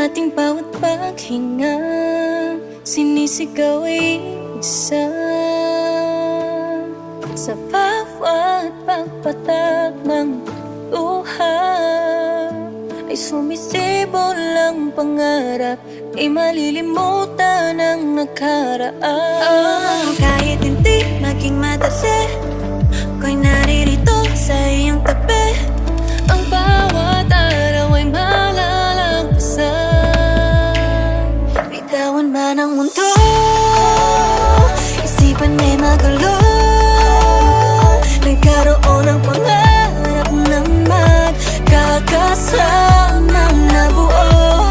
ating bawat paghinga, sinisigaw ay isa. Sa bawat pagpatak ng luha ay sumisibol ang pangarap, ay malilimutan ang nakaraan. Kahit hindi maging madali, ako'y naririto sa iyong tabi. Ang bawat araw ay malalagpasan. Bitawan man ang mundo, isipan may magulo, nagkaroon ng pangarap na magkakasama na buo.